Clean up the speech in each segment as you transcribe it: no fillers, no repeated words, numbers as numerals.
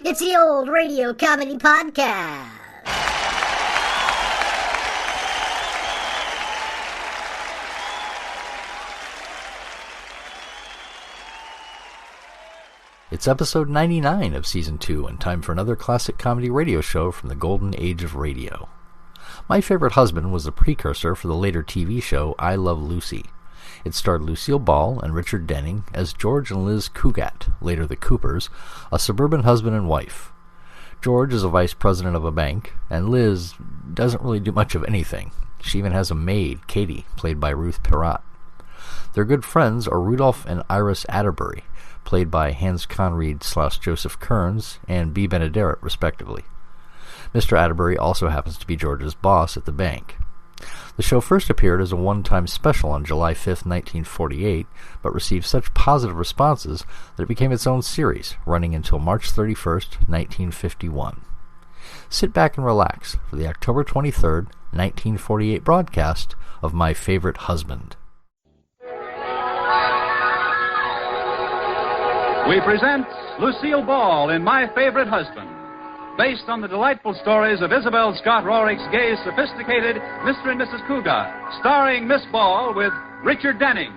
It's the old radio comedy podcast. It's episode 99 of Season 2 and time for another classic comedy radio show from the golden age of radio. My Favorite Husband was the precursor for the later TV show I Love Lucy. It starred Lucille Ball and Richard Denning as George and Liz Cugat, later the Coopers, a suburban husband and wife. George is a vice president of a bank, and Liz doesn't really do much of anything. She even has a maid, Katie, played by Ruth Perrott. Their good friends are Rudolph and Iris Atterbury, played by Hans Conried/Joseph Kearns and B. Benaderet, respectively. Mr. Atterbury also happens to be George's boss at the bank. The show first appeared as a one-time special on July 5, 1948, but received such positive responses that it became its own series, running until March 31, 1951. Sit back and relax for the October 23, 1948 broadcast of My Favorite Husband. We present Lucille Ball in My Favorite Husband, based on the delightful stories of Isabel Scott Rorick's gay, sophisticated Mr. and Mrs. Cugat, starring Miss Ball with Richard Denning.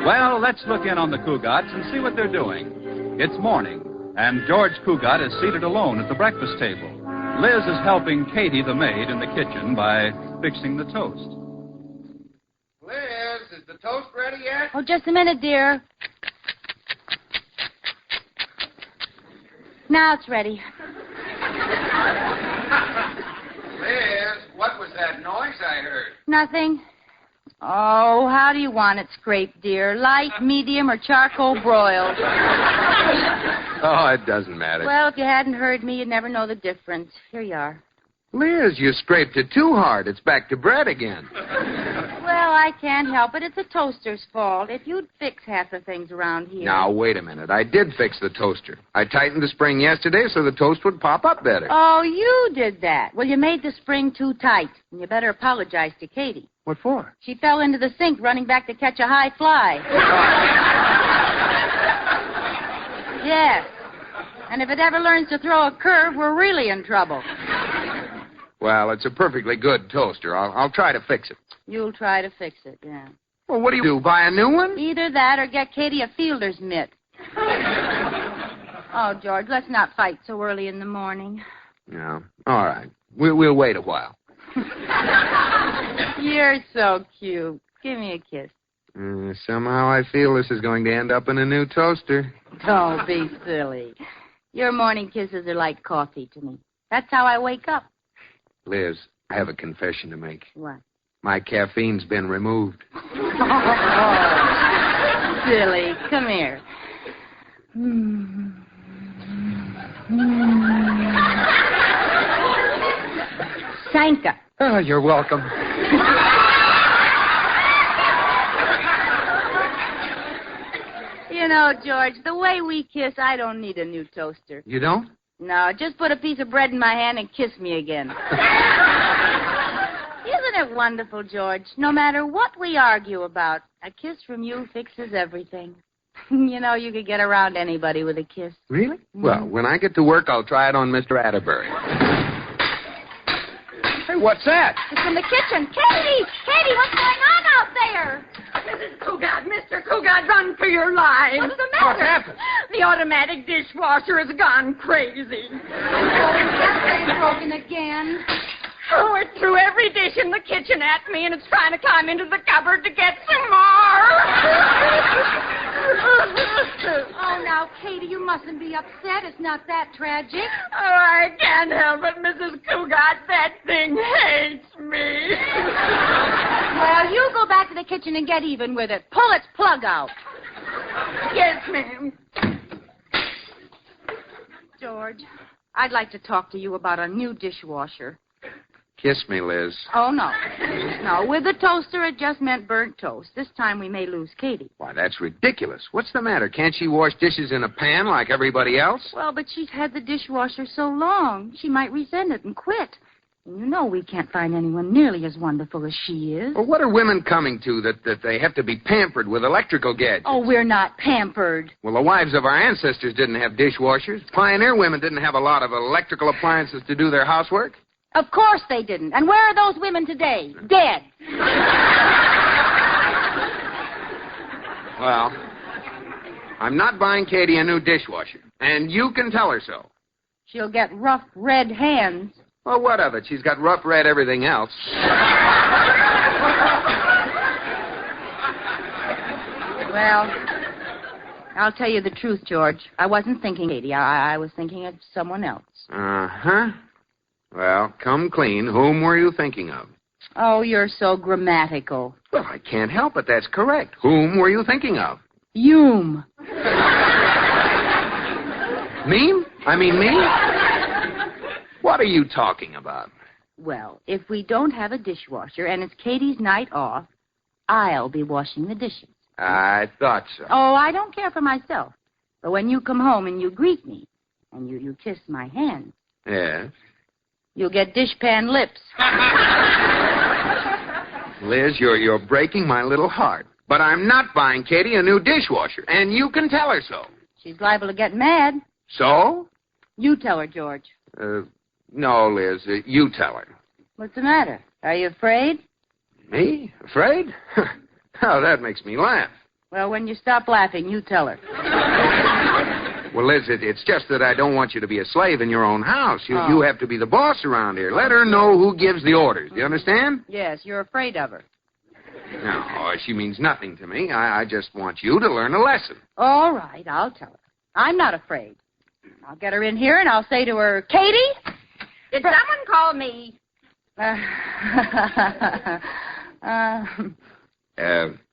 Well, let's look in on the Cugats and see what they're doing. It's morning, and George Cugat is seated alone at the breakfast table. Liz is helping Katie, the maid, in the kitchen by fixing the toast. Liz, is the toast ready yet? Oh, just a minute, dear. Now it's ready. Liz, what was that noise I heard? Nothing. Oh, how do you want it scraped, dear? Light, medium, or charcoal broiled? Oh, it doesn't matter. Well, if you hadn't heard me, you'd never know the difference. Here you are. Liz, you scraped it too hard. It's back to bread again. Well, I can't help it. It's the toaster's fault. If you'd fix half the things around here. Now, wait a minute. I did fix the toaster. I tightened the spring yesterday so the toast would pop up better. Oh, you did that. Well, you made the spring too tight. And you better apologize to Katie. What for? She fell into the sink running back to catch a high fly. Yes. And if it ever learns to throw a curve, we're really in trouble. Well, it's a perfectly good toaster. I'll try to fix it. You'll try to fix it, yeah. Well, what do you do, buy a new one? Either that or get Katie a fielder's mitt. Oh, George, let's not fight so early in the morning. No. All right. We'll wait a while. You're so cute. Give me a kiss. Somehow I feel this is going to end up in a new toaster. Don't be silly. Your morning kisses are like coffee to me. That's how I wake up. Liz, I have a confession to make. What? My caffeine's been removed. Oh, silly. Come here. Sanka. Oh, you're welcome. You know, George, the way we kiss, I don't need a new toaster. You don't? No, just put a piece of bread in my hand and kiss me again. Isn't it wonderful, George? No matter what we argue about, a kiss from you fixes everything. You know, you could get around anybody with a kiss. Really? Well, when I get to work, I'll try it on Mr. Atterbury. Hey, what's that? It's in the kitchen. Katie! Katie, what's going on out there? Mrs. Cugat, Mr. Cugat, run for your lives. What's the matter? What happened? The automatic dishwasher has gone crazy. It's broken again. Oh, it threw every dish in the kitchen at me, and it's trying to climb into the cupboard to get some more. Oh, now, Katie, you mustn't be upset. It's not that tragic. Oh, I can't help it, Mrs. Cugat. That thing hates me. Well, you go back to the kitchen and get even with it. Pull its plug out. Yes, ma'am. George, I'd like to talk to you about a new dishwasher. Kiss me, Liz. Oh, no. No, with the toaster, it just meant burnt toast. This time we may lose Katie. Why, that's ridiculous. What's the matter? Can't she wash dishes in a pan like everybody else? Well, but she's had the dishwasher so long, she might resent it and quit. And you know we can't find anyone nearly as wonderful as she is. Well, what are women coming to that they have to be pampered with electrical gadgets? Oh, we're not pampered. Well, the wives of our ancestors didn't have dishwashers. Pioneer women didn't have a lot of electrical appliances to do their housework. Of course they didn't. And where are those women today? Dead. Well, I'm not buying Katie a new dishwasher, and you can tell her so. She'll get rough red hands. Well, what of it? She's got rough red everything else. Well, I'll tell you the truth, George. I wasn't thinking Katie. I was thinking of someone else. Uh-huh. Well, come clean. Whom were you thinking of? Oh, you're so grammatical. Well, I can't help it. That's correct. Whom were you thinking of? Hume. Me? I mean me? What are you talking about? Well, if we don't have a dishwasher and it's Katie's night off, I'll be washing the dishes. I thought so. Oh, I don't care for myself. But when you come home and you greet me and you kiss my hand, Yes? you'll get dishpan lips. Liz, you're breaking my little heart. But I'm not buying Katie a new dishwasher, and you can tell her so. She's liable to get mad. So? You tell her, George. No, Liz, you tell her. What's the matter? Are you afraid? Me? Afraid? Oh, that makes me laugh. Well, when you stop laughing, you tell her. Well, Liz, it's just that I don't want you to be a slave in your own house. You have to be the boss around here. Let her know who gives the orders. Do you understand? Yes, you're afraid of her. No, she means nothing to me. I just want you to learn a lesson. All right, I'll tell her. I'm not afraid. I'll get her in here and I'll say to her, Katie? Did someone call me?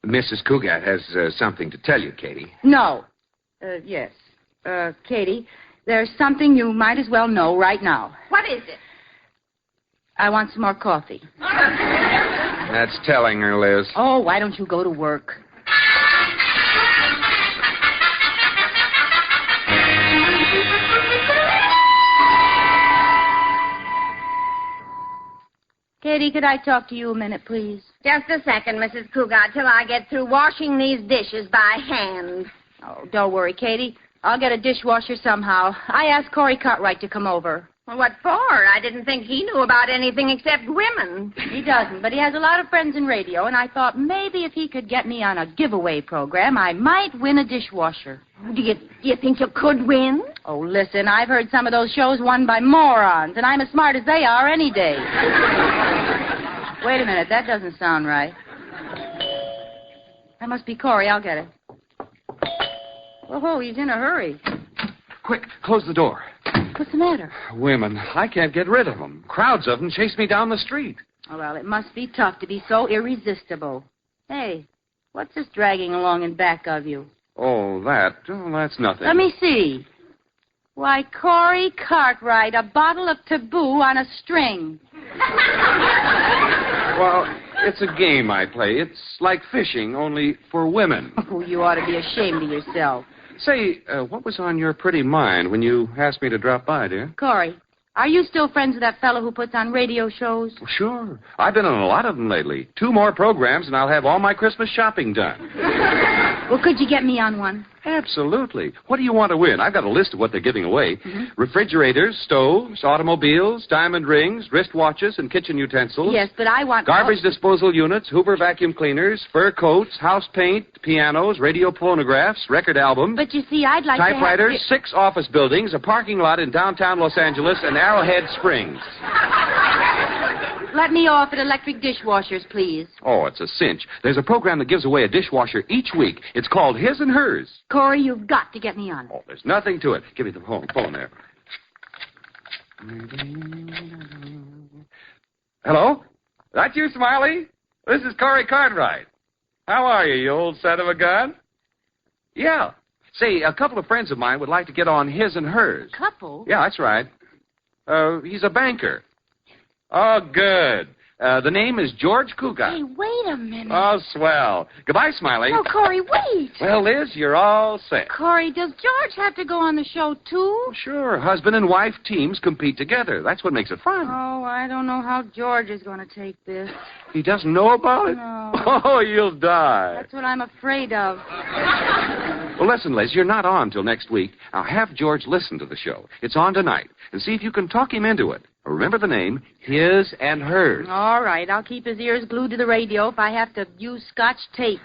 Mrs. Cougat has something to tell you, Katie. No. Yes. Katie, there's something you might as well know right now. What is it? I want some more coffee. That's telling her, Liz. Oh, why don't you go to work? Katie, could I talk to you a minute, please? Just a second, Mrs. Cougat, till I get through washing these dishes by hand. Oh, don't worry, Katie. I'll get a dishwasher somehow. I asked Corey Cartwright to come over. Well, what for? I didn't think he knew about anything except women. He doesn't, but he has a lot of friends in radio, and I thought maybe if he could get me on a giveaway program, I might win a dishwasher. Do you think you could win? Oh, listen, I've heard some of those shows won by morons, and I'm as smart as they are any day. Wait a minute, that doesn't sound right. That must be Corey. I'll get it. Oh, he's in a hurry. Quick, close the door. What's the matter? Women, I can't get rid of them. Crowds of them chase me down the street. Oh, well, it must be tough to be so irresistible. Hey, what's this dragging along in back of you? Oh, that's nothing. Let me see. Why, Corey Cartwright, a bottle of taboo on a string. Well, it's a game I play. It's like fishing, only for women. Oh, you ought to be ashamed of yourself. Say, what was on your pretty mind when you asked me to drop by, dear? Corey, are you still friends with that fellow who puts on radio shows? Well, sure. I've been on a lot of them lately. 2 more programs, and I'll have all my Christmas shopping done. Well, could you get me on one? Absolutely. What do you want to win? I've got a list of what they're giving away. Mm-hmm. Refrigerators, stoves, automobiles, diamond rings, wristwatches, and kitchen utensils. Yes, but I want... Garbage disposal units, Hoover vacuum cleaners, fur coats, house paint, pianos, radio phonographs, record albums. But you see, I'd like typewriters, to have... 6 office buildings, a parking lot in downtown Los Angeles, and Arrowhead Springs. Let me off at electric dishwashers, please. Oh, it's a cinch. There's a program that gives away a dishwasher each week. It's called His and Hers. Corey, you've got to get me on. Oh, there's nothing to it. Give me the phone there. Hello? That you, Smiley? This is Corey Cartwright. How are you old son of a gun? Yeah. Say, a couple of friends of mine would like to get on His and Hers. Couple? Yeah, that's right. He's a banker. Oh, good. The name is George Cougat. Hey, wait a minute. Oh, swell. Goodbye, Smiley. Oh, Corey, wait. Well, Liz, you're all set. Corey, does George have to go on the show, too? Sure, husband and wife teams compete together. That's what makes it fun. Oh, I don't know how George is going to take this. He doesn't know about it? No. Oh, you'll die. That's what I'm afraid of. Well, listen, Liz, you're not on till next week. Now, have George listen to the show. It's on tonight. And see if you can talk him into it. Remember the name, his and hers. All right, I'll keep his ears glued to the radio if I have to use Scotch tape.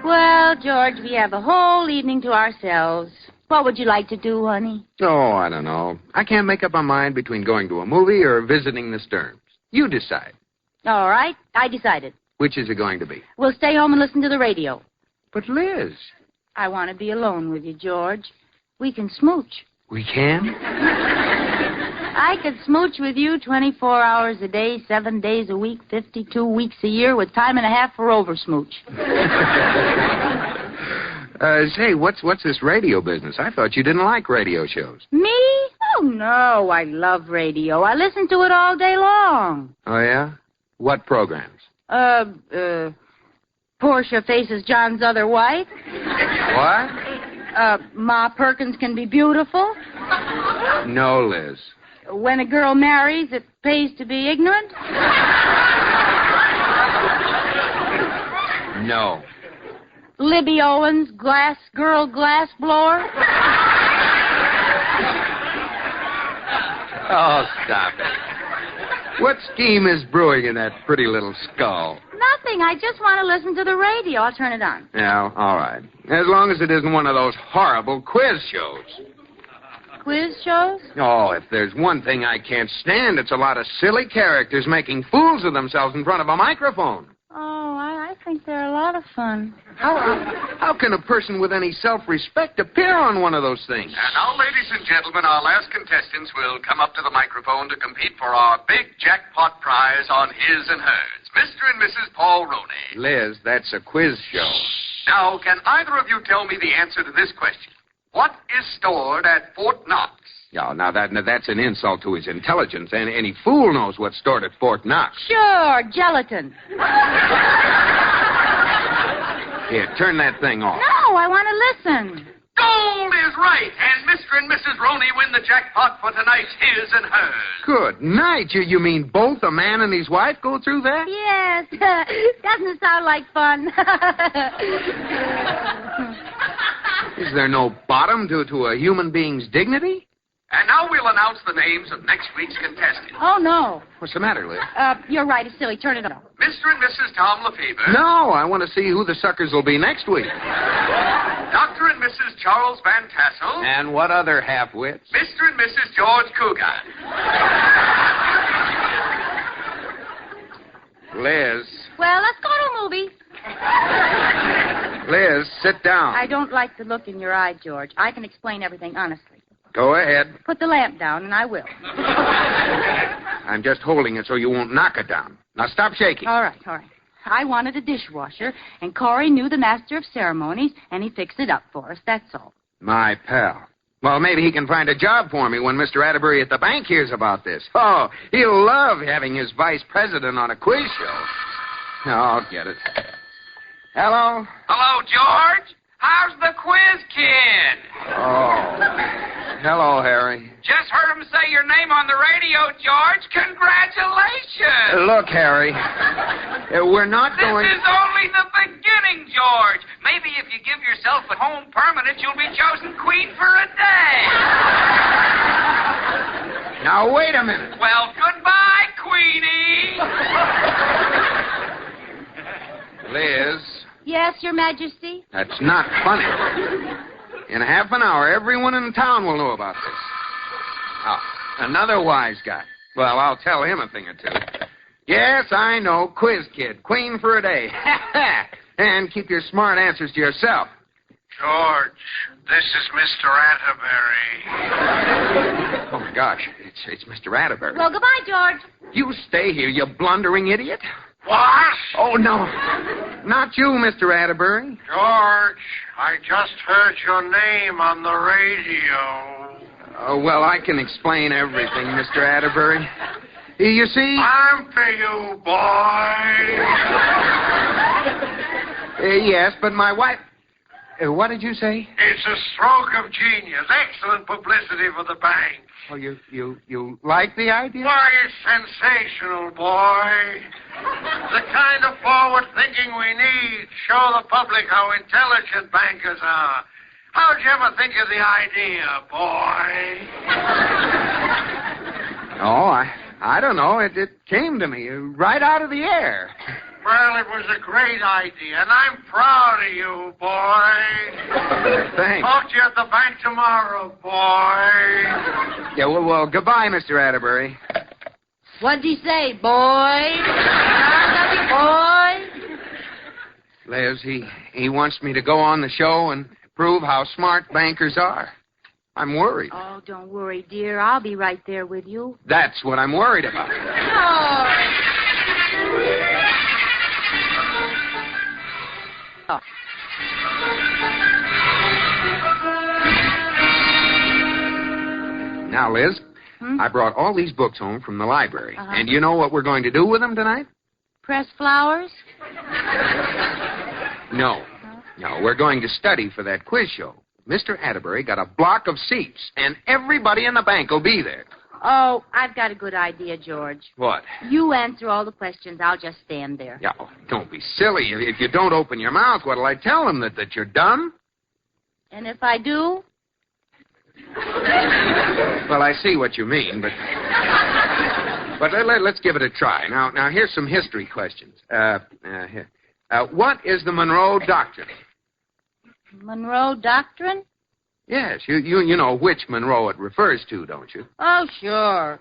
Well, George, we have the whole evening to ourselves. What would you like to do, honey? Oh, I don't know. I can't make up my mind between going to a movie or visiting the Stearns. You decide. All right, I decided. Which is it going to be? We'll stay home and listen to the radio. But, Liz. I want to be alone with you, George. We can smooch. We can? I could smooch with you 24 hours a day, 7 days a week, 52 weeks a year, with time and a half for over-smooch. Say, what's this radio business? I thought you didn't like radio shows. Me? Oh, no, I love radio. I listen to it all day long. Oh, yeah? What programs? Portia Faces John's Other Wife. What? Ma Perkins Can Be Beautiful. No, Liz. When a girl marries, it pays to be ignorant. No. Libby Owens, Glass Blower. Oh, stop it. What scheme is brewing in that pretty little skull? Nothing. I just want to listen to the radio. I'll turn it on. Yeah, all right. As long as it isn't one of those horrible quiz shows. Quiz shows? Oh, if there's one thing I can't stand, it's a lot of silly characters making fools of themselves in front of a microphone. Oh, I think they're a lot of fun. How can a person with any self-respect appear on one of those things? And now, ladies and gentlemen, our last contestants will come up to the microphone to compete for our big jackpot prize on His and Hers. Mr. and Mrs. Paul Roney. Liz, that's a quiz show. Now, can either of you tell me the answer to this question? What is stored at Fort Knox? Yeah, now that's an insult to his intelligence, and any fool knows what's stored at Fort Knox. Sure, gelatin. Here, turn that thing off. No, I want to listen. Gold is right, and Mr. and Mrs. Roney win the jackpot for tonight's His and Hers. Good night. You mean both a man and his wife go through that? Yes. Doesn't it sound like fun? Is there no bottom to a human being's dignity? And now we'll announce the names of next week's contestants. Oh, no. What's the matter, Liz? You're right. It's silly. Turn it on. Mr. and Mrs. Tom Lefevre. No, I want to see who the suckers will be next week. Dr. and Mrs. Charles Van Tassel. And what other half-wits? Mr. and Mrs. George Cougat. Liz. Well, let's go to a movie. Liz, sit down. I don't like the look in your eye, George. I can explain everything honestly. Go ahead. Put the lamp down, and I will. I'm just holding it so you won't knock it down. Now stop shaking. All right. I wanted a dishwasher, and Corey knew the master of ceremonies, and he fixed it up for us. That's all. My pal. Well, maybe he can find a job for me when Mr. Atterbury at the bank hears about this. Oh, he'll love having his vice president on a quiz show. No, I'll get it. Hello? Hello, George. How's the quiz kid? Oh. Hello, Harry. Just heard him say your name on the radio, George. Congratulations. Look, Harry, we're not going... This is only the beginning, George. Maybe if you give yourself a home permanent, you'll be chosen queen for a day. Now, wait a minute. Well, goodbye, Queenie. Liz. Yes, Your Majesty? That's not funny. In half an hour, everyone in town will know about this. Oh, another wise guy. Well, I'll tell him a thing or two. Yes, I know, quiz kid, queen for a day. And keep your smart answers to yourself. George, this is Mr. Atterbury. Oh, my gosh, it's Mr. Atterbury. Well, goodbye, George. You stay here, you blundering idiot. What? Oh, no. Not you, Mr. Atterbury. George, I just heard your name on the radio. Oh, well, I can explain everything, Mr. Atterbury. You see... I'm for you, boy. Yes, but my wife... what did you say? It's a stroke of genius. Excellent publicity for the bank. Oh, you like the idea? Why, it's sensational, boy. The kind of forward thinking we need. Show the public how intelligent bankers are. How'd you ever think of the idea, boy? Oh, I don't know. It came to me right out of the air. Well, it was a great idea, and I'm proud of you, boy. Thanks. Talk to you at the bank tomorrow, boy. Yeah, well, goodbye, Mr. Atterbury. What'd he say, boy? Boy? Liz, he wants me to go on the show and prove how smart bankers are. I'm worried. Oh, don't worry, dear. I'll be right there with you. That's what I'm worried about. Oh. Now, Liz, I brought all these books home from the library. Uh-huh. And you know what we're going to do with them tonight? Press flowers? No. No, we're going to study for that quiz show. Mr. Atterbury got a block of seats, and everybody in the bank will be there. Oh, I've got a good idea, George. What? You answer all the questions. I'll just stand there. Yeah, oh, don't be silly. If you don't open your mouth, what'll I tell them, that you're dumb? And if I do? Well, I see what you mean, but let's give it a try. Now here's some history questions. Here. What is the Monroe Doctrine? Monroe Doctrine? Yes, you know which Monroe it refers to, don't you? Oh, sure.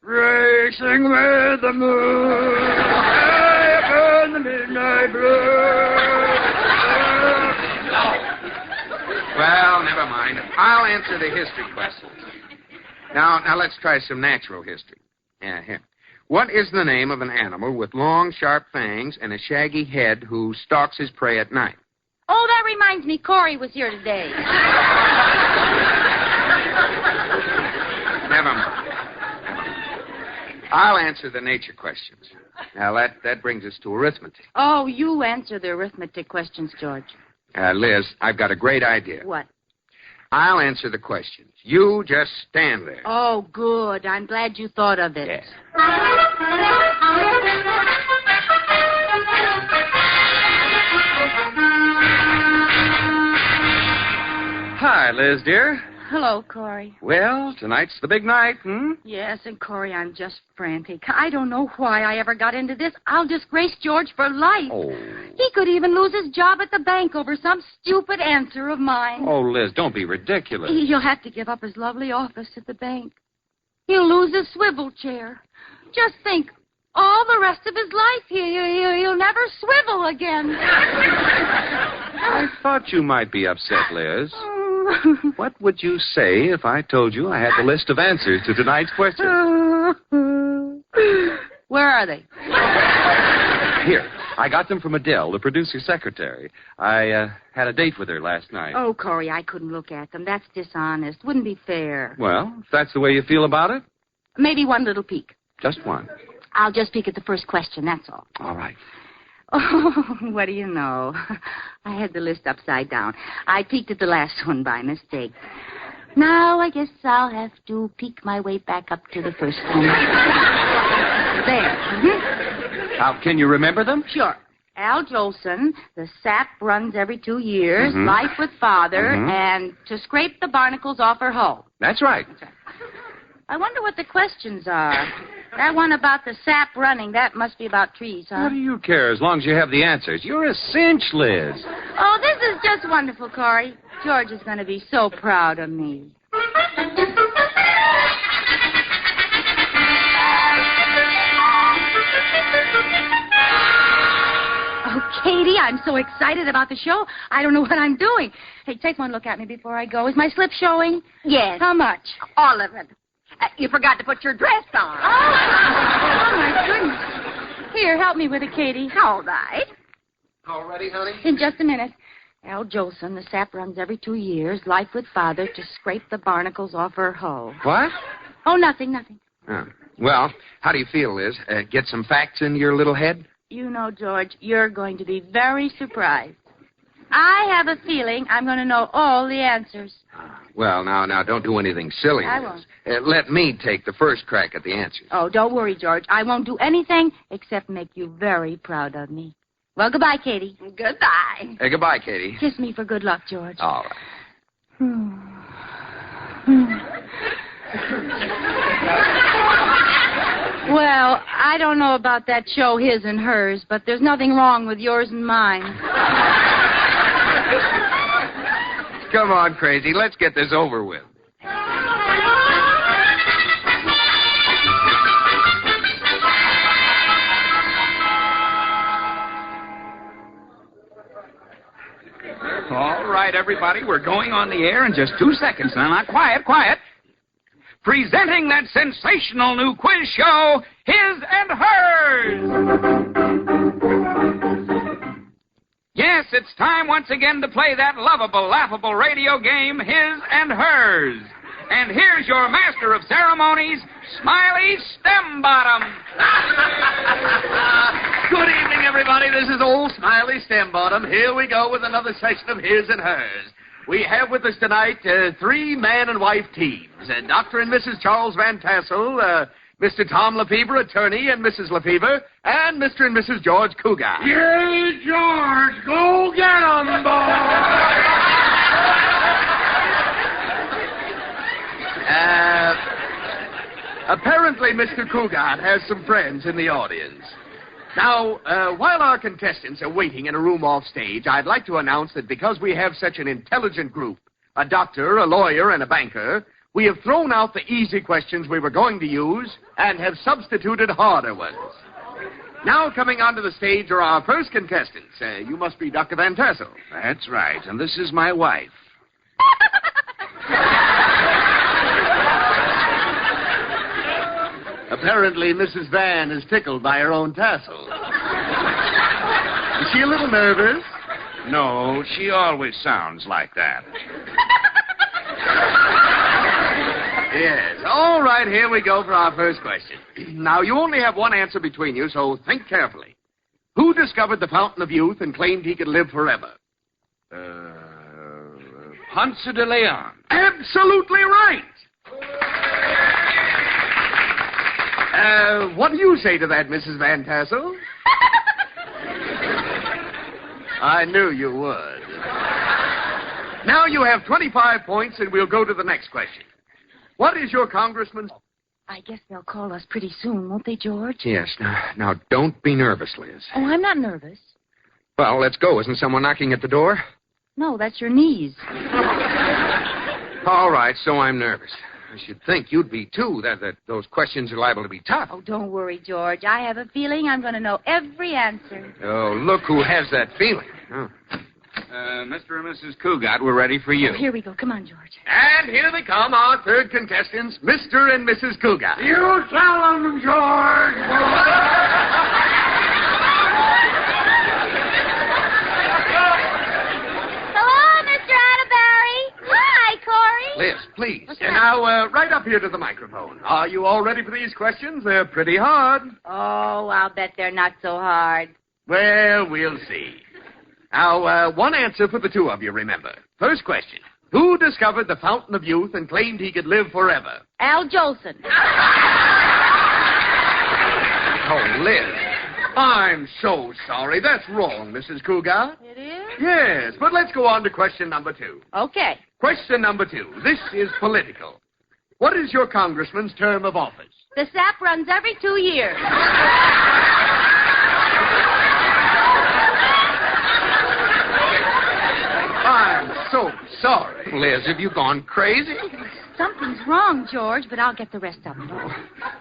Racing with the moon, high upon the midnight blue. Well, never mind. I'll answer the history questions. Now let's try some natural history. Here. What is the name of an animal with long, sharp fangs and a shaggy head who stalks his prey at night? Oh, that reminds me. Corey was here today. Never mind. I'll answer the nature questions. Now, that brings us to arithmetic. Oh, you answer the arithmetic questions, George. Liz, I've got a great idea. What? I'll answer the questions. You just stand there. Oh, good. I'm glad you thought of it. Yes. Hi, Liz, dear. Hello, Corey. Well, tonight's the big night, Yes, and Corey, I'm just frantic. I don't know why I ever got into this. I'll disgrace George for life. Oh. He could even lose his job at the bank over some stupid answer of mine. Oh, Liz, don't be ridiculous. He'll have to give up his lovely office at the bank. He'll lose his swivel chair. Just think, all the rest of his life, he'll never swivel again. I thought you might be upset, Liz. What would you say if I told you I had the list of answers to tonight's question? Where are they? Here, I got them from Adele, the producer's secretary. I had a date with her last night. Oh, Corey, I couldn't look at them. That's dishonest. Wouldn't be fair. Well, if that's the way you feel about it, Maybe one little peek. just one. I'll just peek at the first question, that's all. All right. Oh, what do you know? I had the list upside down. I peeked at the last one by mistake. Now I guess I'll have to peek my way back up to the first one. There. How can you remember them? Sure. Al Jolson, The Sap Runs Every 2 Years, Life with Father, and To Scrape the Barnacles Off Her Hull. That's right. I wonder what the questions are. That one about the sap running, that must be about trees, huh? What do you care as long as you have the answers? You're a cinch, Liz. Oh, this is just wonderful, Corey. George is going to be so proud of me. Oh, Katie, I'm so excited about the show. I don't know what I'm doing. Hey, take one look at me before I go. Is my slip showing? Yes. How much? All of it. You forgot to put your dress on. Oh, my goodness. Here, help me with it, Katie. All right. All ready, honey? In just a minute. Al Jolson, the sap runs every 2 years. Life with father to scrape the barnacles off her hull. What? Oh, nothing. Oh. Well, how do you feel, Liz? Get some facts into your little head? You know, George, you're going to be very surprised. I have a feeling I'm going to know all the answers. Well, now, don't do anything silly. I Liz. won't. Let me take the first crack at the answers. Oh, don't worry, George. I won't do anything except make you very proud of me. Well, goodbye, Katie. Goodbye. Hey, goodbye, Katie. Kiss me for good luck, George. All right. Well, I don't know about that show, His and Hers, but there's nothing wrong with yours and mine. Come on, Crazy. Let's get this over with. All right, everybody, we're going on the air in just 2 seconds now. Now, quiet. Presenting that sensational new quiz show, His and Hers. Yes, it's time once again to play that lovable, laughable radio game, His and Hers. And here's your master of ceremonies, Smiley Stembottom. Good evening, everybody. This is old Smiley Stembottom. Here we go with another session of His and Hers. We have with us tonight 3 man and wife teams. Dr. and Mrs. Charles Van Tassel, Mr. Tom Lefevre, attorney, and Mrs. Lefevre, and Mr. and Mrs. George Cougar. Yay, George! Go get 'em, boy! Apparently, Mr. Cougar has some friends in the audience. Now, while our contestants are waiting in a room off stage, I'd like to announce that because we have such an intelligent group, a doctor, a lawyer, and a banker, we have thrown out the easy questions we were going to use and have substituted harder ones. Now coming onto the stage are our first contestants. You must be Dr. Van Tassel. That's right, and this is my wife. Apparently, Mrs. Van is tickled by her own tassel. Is she a little nervous? No, she always sounds like that. Yes. All right, here we go for our first question. Now, you only have one answer between you, so think carefully. Who discovered the fountain of youth and claimed he could live forever? Ponce de Leon. Absolutely right. What do you say to that, Mrs. Van Tassel? I knew you would. Now you have 25 points, and we'll go to the next question. What is your congressman's... I guess they'll call us pretty soon, won't they, George? Yes. Now, don't be nervous, Liz. Oh, I'm not nervous. Well, let's go. Isn't someone knocking at the door? No, that's your knees. All right, so I'm nervous. I should think you'd be, too, that those questions are liable to be tough. Oh, don't worry, George. I have a feeling I'm going to know every answer. Oh, look who has that feeling. Oh. Mr. and Mrs. Cougat, we're ready for you. Oh, here we go. Come on, George. And here they come, our third contestants, Mr. and Mrs. Cougar. You tell 'em, George! Hello, Mr. Atterbury. Hi, Corey. Liz, please. And now, right up here to the microphone. Are you all ready for these questions? They're pretty hard. Oh, I'll bet they're not so hard. Well, we'll see. Now, one answer for the two of you, remember. First question. Who discovered the fountain of youth and claimed he could live forever? Al Jolson. Oh, Liz. I'm so sorry. That's wrong, Mrs. Cougar. It is? Yes, but let's go on to question number 2. Okay. Question number 2. This is political. What is your congressman's term of office? The sap runs every 2 years. I'm so sorry. Liz, have you gone crazy? Something's wrong, George, but I'll get the rest of it.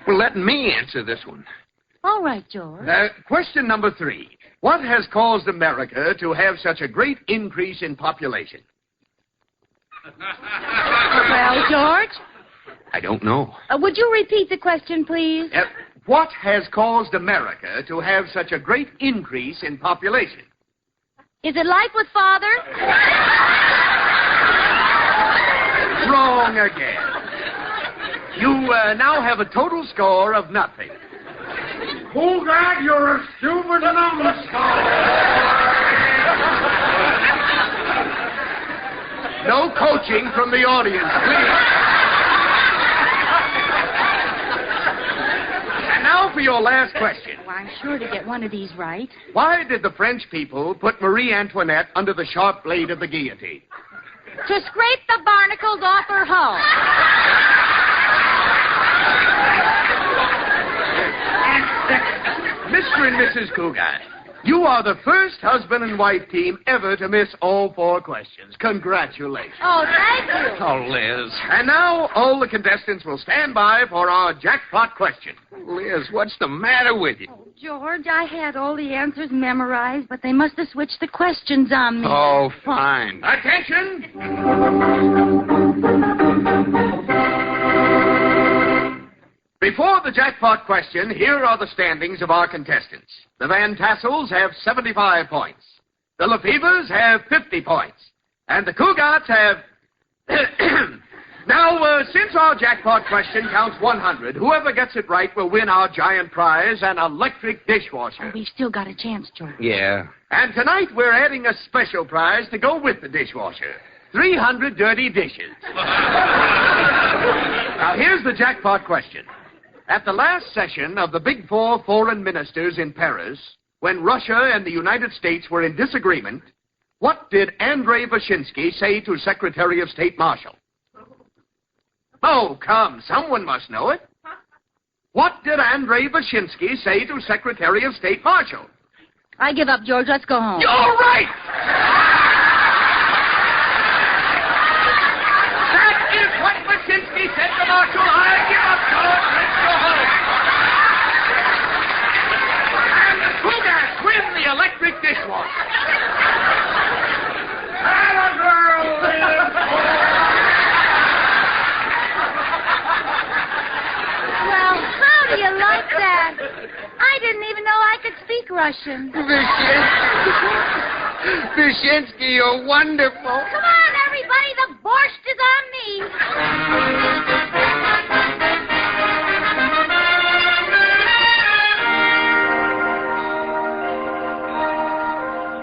Well, let me answer this one. All right, George. Question number 3. What has caused America to have such a great increase in population? Well, George? I don't know. Would you repeat the question, please? What has caused America to have such a great increase in population? Is it Life with Father? Wrong again. You now have a total score of nothing. Cougat, you're a stupid numbskull. No coaching from the audience, please. And now for your last question. Well, I'm sure to get one of these right. Why did the French people put Marie Antoinette under the sharp blade of the guillotine? To scrape the barnacles off her hull. Mr. and Mrs. Cougat, you are the first husband and wife team ever to miss all 4 questions. Congratulations. Oh, thank you. Oh, Liz. And now all the contestants will stand by for our jackpot question. Liz, what's the matter with you? Oh, George, I had all the answers memorized, but they must have switched the questions on me. Oh, fine. Attention! Before the jackpot question, here are the standings of our contestants. The Van Tassels have 75 points. The Lefevers have 50 points. And the Cougats have... Now, since our jackpot question counts 100, whoever gets it right will win our giant prize, an electric dishwasher. Oh, we've still got a chance, George. Yeah. And tonight we're adding a special prize to go with the dishwasher. 300 dirty dishes. Now, here's the jackpot question. At the last session of the Big Four foreign ministers in Paris, when Russia and the United States were in disagreement, what did Andrei Vyshinsky say to Secretary of State Marshall? Oh, come, someone must know it. What did Andrei Vyshinsky say to Secretary of State Marshall? I give up, George. Let's go home. You're right! That is what Vyshinsky said to Marshall. I give up, George. Let's go home. And the Cougars win the electric dishwasher. Well, how do you like that? I didn't even know I could speak Russian. Vyshinsky, you're wonderful. Come on, everybody. The borscht is on me.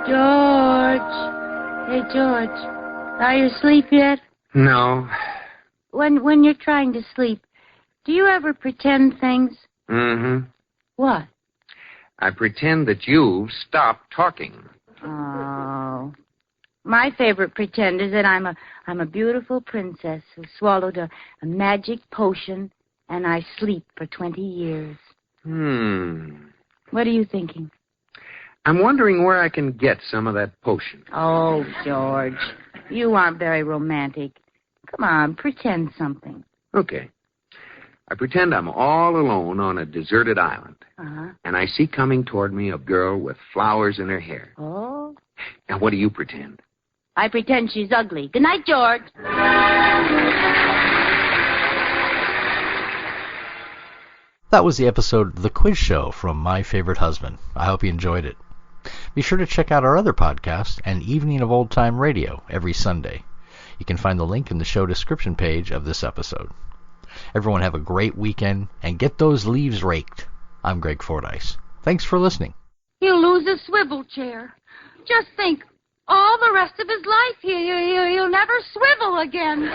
George. Hey, George. Are you asleep yet? No. When you're trying to sleep, do you ever pretend things? Mm-hmm. What? I pretend that you've stopped talking. Oh. My favorite pretend is that I'm a beautiful princess who swallowed a magic potion and I sleep for 20 years. What are you thinking? I'm wondering where I can get some of that potion. Oh, George, you aren't very romantic. Come on, pretend something. Okay. I pretend I'm all alone on a deserted island. Uh-huh. And I see coming toward me a girl with flowers in her hair. Oh? Now, what do you pretend? I pretend she's ugly. Good night, George. That was the episode of The Quiz Show from My Favorite Husband. I hope you enjoyed it. Be sure to check out our other podcast, An Evening of Old Time Radio, every Sunday. You can find the link in the show description page of this episode. Everyone have a great weekend, and get those leaves raked. I'm Greg Fordyce. Thanks for listening. He'll lose his swivel chair. Just think, all the rest of his life, he'll never swivel again.